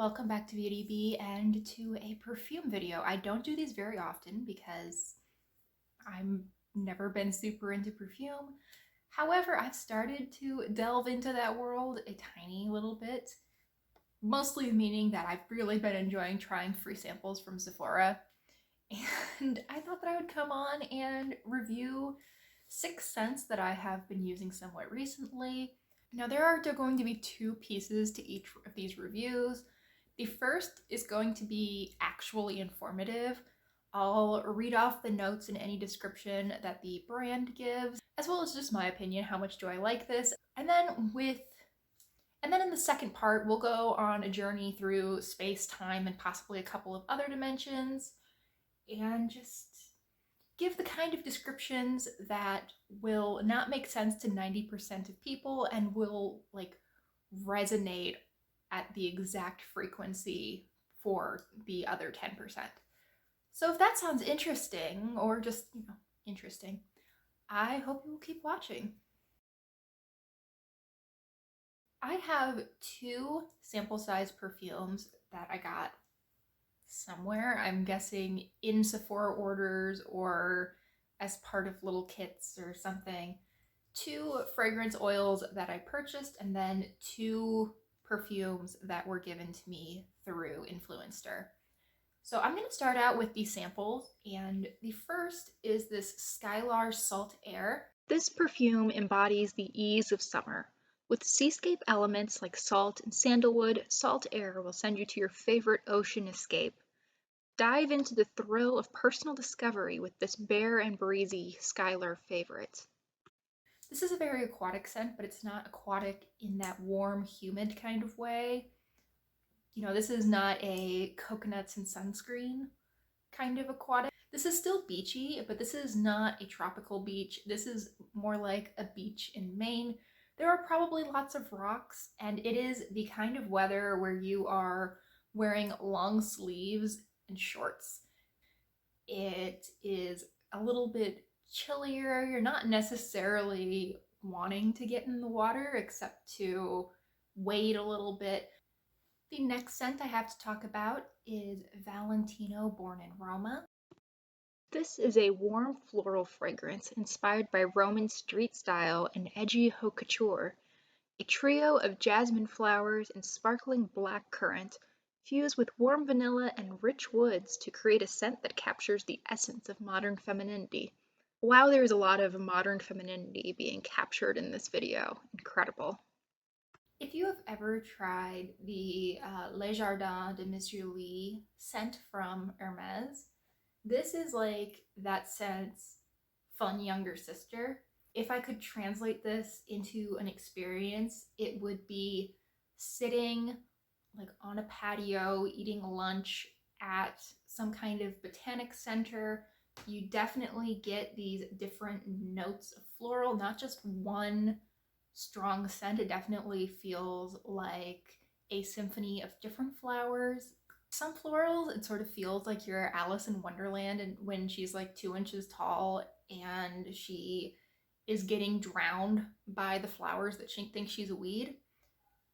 Welcome back to Beauty Bee and to a perfume video. I don't do these very often because I'm never been super into perfume. However, I've started to delve into that world a tiny little bit, mostly meaning that I've really been enjoying trying free samples from Sephora. And I thought that I would come on and review 6 scents that I have been using somewhat recently. Now, there are going to be two pieces to each of these reviews. The first is going to be actually informative. I'll read off the notes and any description that the brand gives, as well as just my opinion, how much do I like this. And then in the second part, we'll go on a journey through space, time, and possibly a couple of other dimensions, and just give the kind of descriptions that will not make sense to 90% of people and will resonate at the exact frequency for the other 10%. So if that sounds interesting, or just, interesting, I hope you will keep watching. I have two sample size perfumes that I got somewhere. I'm guessing in Sephora orders or as part of little kits or something. Two fragrance oils that I purchased, and then two perfumes that were given to me through Influenster. So I'm going to start out with the samples, and the first is this Skylar Salt Air. This perfume embodies the ease of summer. With seascape elements like salt and sandalwood, Salt Air will send you to your favorite ocean escape. Dive into the thrill of personal discovery with this bare and breezy Skylar favorite. This is a very aquatic scent, but it's not aquatic in that warm, humid kind of way. This is not a coconuts and sunscreen kind of aquatic. This is still beachy, but this is not a tropical beach. This is more like a beach in Maine. There are probably lots of rocks, and it is the kind of weather where you are wearing long sleeves and shorts. It is a little bit chillier. You're not necessarily wanting to get in the water except to wade a little bit. The next scent I have to talk about is Valentino Born in Roma. This is a warm floral fragrance inspired by Roman street style and edgy haute couture. A trio of jasmine flowers and sparkling black currant fuse with warm vanilla and rich woods to create a scent that captures the essence of modern femininity. Wow, there's a lot of modern femininity being captured in this video. Incredible. If you have ever tried the Les Jardins de Monsieur Louis scent from Hermes, this is like that scent's fun younger sister. If I could translate this into an experience, it would be sitting on a patio eating lunch at some kind of botanic center. You definitely get these different notes of floral, not just one strong scent. It definitely feels like a symphony of different flowers. Some florals, it sort of feels like you're Alice in Wonderland, and when she's like 2 inches tall and she is getting drowned by the flowers that she thinks she's a weed.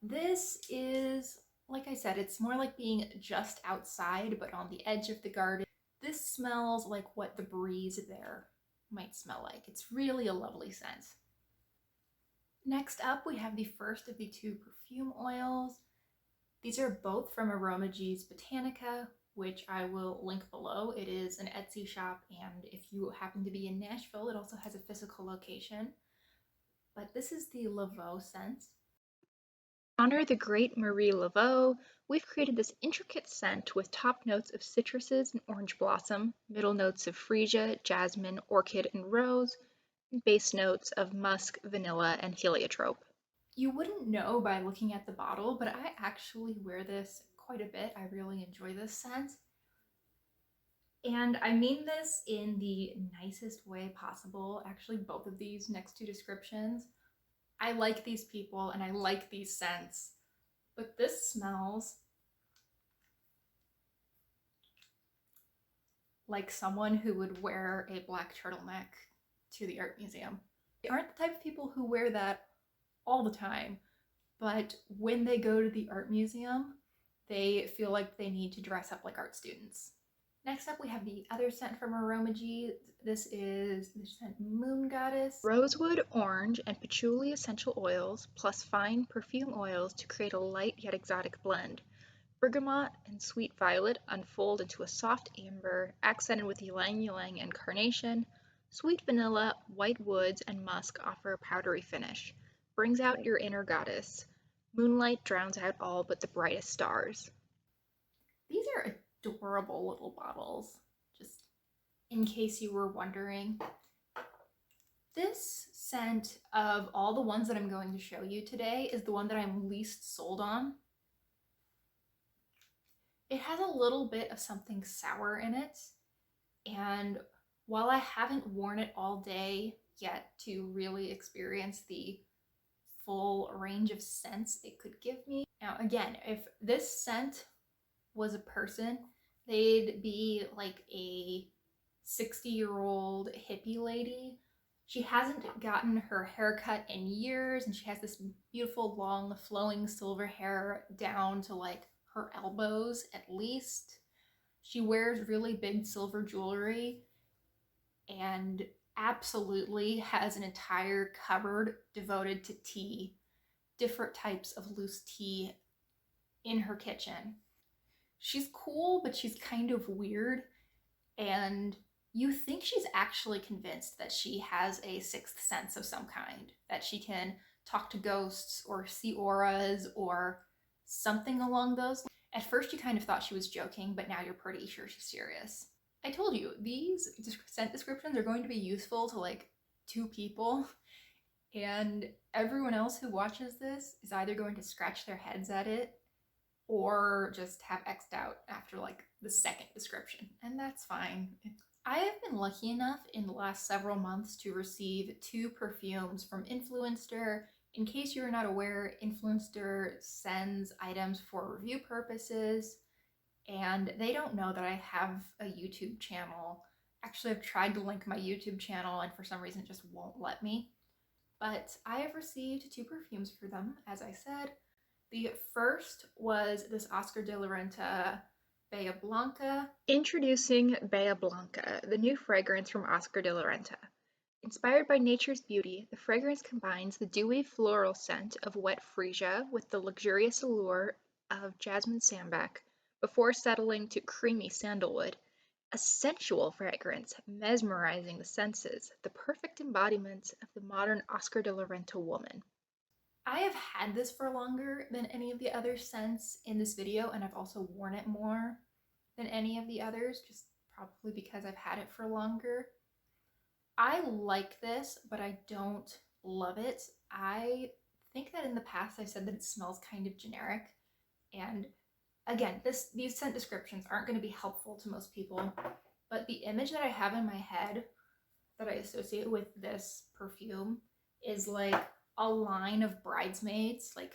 This is, like I said, it's more like being just outside but on the edge of the garden. This smells like what the breeze there might smell like. It's really a lovely scent. Next up, we have the first of the two perfume oils. These are both from Aromagee's Botanica, which I will link below. It is an Etsy shop, and if you happen to be in Nashville, it also has a physical location. But this is the Laveau scent. To honor the great Marie Laveau, we've created this intricate scent with top notes of citruses and orange blossom, middle notes of freesia, jasmine, orchid, and rose, and base notes of musk, vanilla, and heliotrope. You wouldn't know by looking at the bottle, but I actually wear this quite a bit. I really enjoy this scent. And I mean this in the nicest way possible. Actually, both of these next two descriptions. I like these people and I like these scents, but this smells like someone who would wear a black turtleneck to the art museum. They aren't the type of people who wear that all the time, but when they go to the art museum, They feel like they need to dress up like art students. Next up, we have the other scent from Aromagy. This is the scent Moon Goddess. Rosewood, orange, and patchouli essential oils, plus fine perfume oils to create a light yet exotic blend. Bergamot and sweet violet unfold into a soft amber, accented with ylang ylang and carnation. Sweet vanilla, white woods, and musk offer a powdery finish. Brings out your inner goddess. Moonlight drowns out all but the brightest stars. These are adorable little bottles, just in case you were wondering. This scent of all the ones that I'm going to show you today is the one that I'm least sold on. It has a little bit of something sour in it, and while I haven't worn it all day yet to really experience the full range of scents it could give me. Now, again, if this scent was a person, they'd be like a 60-year-old hippie lady. She hasn't gotten her hair cut in years, and she has this beautiful, long, flowing silver hair down to like her elbows at least. She wears really big silver jewelry and absolutely has an entire cupboard devoted to tea, different types of loose tea in her kitchen. She's cool, but she's kind of weird, and you think she's actually convinced that she has a sixth sense of some kind, that she can talk to ghosts or see auras or something along those lines. At first, you kind of thought she was joking, but now you're pretty sure she's serious. I told you, these scent descriptions are going to be useful to like two people, and everyone else who watches this is either going to scratch their heads at it or just have X'd out after like the second description, and that's fine. I have been lucky enough in the last several months to receive 2 perfumes from Influenster. In case you're not aware, Influencer sends items for review purposes, and they don't know that I have a YouTube channel. Actually, I've tried to link my YouTube channel, and for some reason it just won't let me. But I have received 2 perfumes for them, as I said. The first was this Oscar de la Renta Bayablanca. Introducing Bayablanca, the new fragrance from Oscar de la Renta. Inspired by nature's beauty, the fragrance combines the dewy floral scent of wet freesia with the luxurious allure of jasmine sambac before settling to creamy sandalwood. A sensual fragrance, mesmerizing the senses, the perfect embodiment of the modern Oscar de la Renta woman. I have had this for longer than any of the other scents in this video, and I've also worn it more than any of the others, just probably because I've had it for longer. I like this, but I don't love it. I think that in the past I said that it smells kind of generic, and again, these scent descriptions aren't going to be helpful to most people, but the image that I have in my head that I associate with this perfume is like a line of bridesmaids, like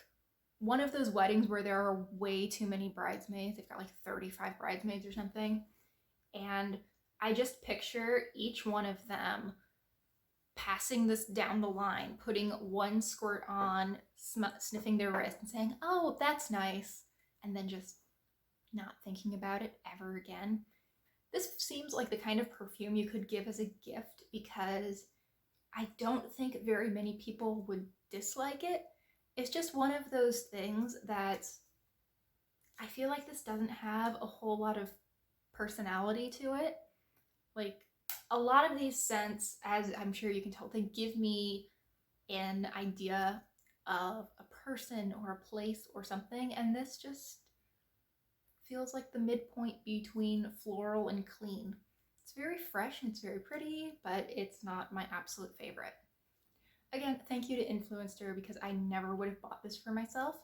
one of those weddings where there are way too many bridesmaids. They've got like 35 bridesmaids or something. And I just picture each one of them passing this down the line, putting one squirt on, sniffing their wrist and saying, "Oh, that's nice," and then just not thinking about it ever again. This seems like the kind of perfume you could give as a gift because I don't think very many people would dislike it. It's just one of those things that I feel like this doesn't have a whole lot of personality to it. Like a lot of these scents, as I'm sure you can tell, they give me an idea of a person or a place or something, and this just feels like the midpoint between floral and clean. It's very fresh and it's very pretty, but it's not my absolute favorite. Again, thank you to Influencer because I never would have bought this for myself.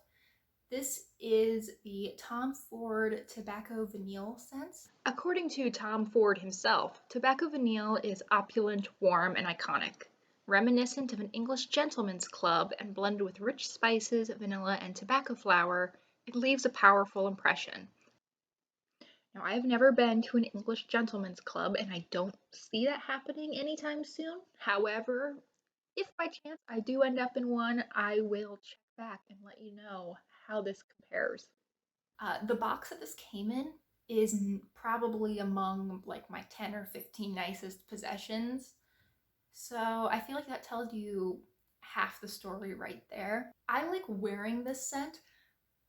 This is the Tom Ford Tobacco Vanille scent. According to Tom Ford himself, Tobacco Vanille is opulent, warm, and iconic. Reminiscent of an English gentleman's club and blended with rich spices, vanilla, and tobacco flower, it leaves a powerful impression. Now, I've never been to an English gentleman's club, and I don't see that happening anytime soon. However, if by chance I do end up in one, I will check back and let you know how this compares. The box that this came in is probably among like my 10 or 15 nicest possessions. So I feel like that tells you half the story right there. I like wearing this scent,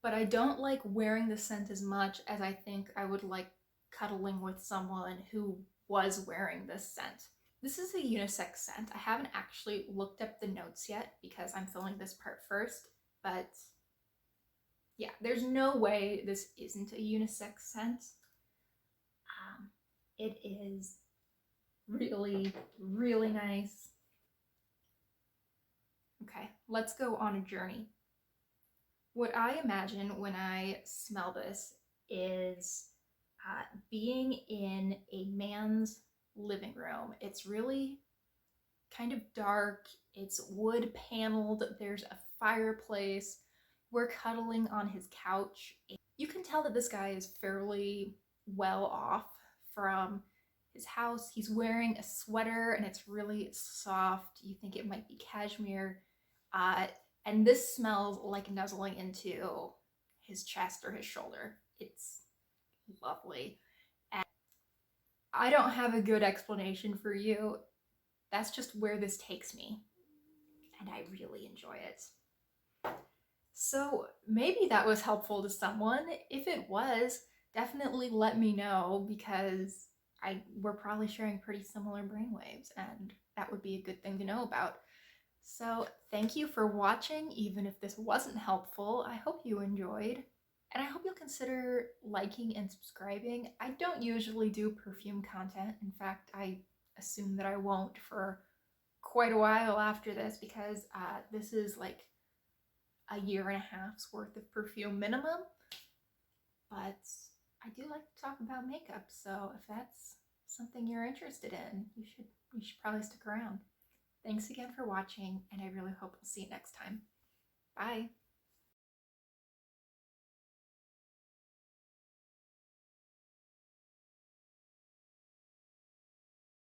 but I don't like wearing the scent as much as I think I would like cuddling with someone who was wearing this scent. This is a unisex scent. I haven't actually looked up the notes yet because I'm filming this part first, but yeah, there's no way this isn't a unisex scent. It is really, really nice. Okay, let's go on a journey. What I imagine when I smell this is being in a man's living room. It's really kind of dark, it's wood paneled, there's a fireplace. We're cuddling on his couch. You can tell that this guy is fairly well off from his house. He's wearing a sweater and it's really soft. You think it might be cashmere. Uh, and this smells like nuzzling into his chest or his shoulder. It's lovely. And I don't have a good explanation for you. That's just where this takes me. And I really enjoy it. So maybe that was helpful to someone. If it was, definitely let me know because we're probably sharing pretty similar brainwaves and that would be a good thing to know about. So thank you for watching, even if this wasn't helpful. I hope you enjoyed. And I hope you'll consider liking and subscribing. I don't usually do perfume content. In fact, I assume that I won't for quite a while after this because this is like a year and a half's worth of perfume minimum. But I do like to talk about makeup, so if that's something you're interested in, you should probably stick around. Thanks again for watching, and I really hope we'll see you next time. Bye!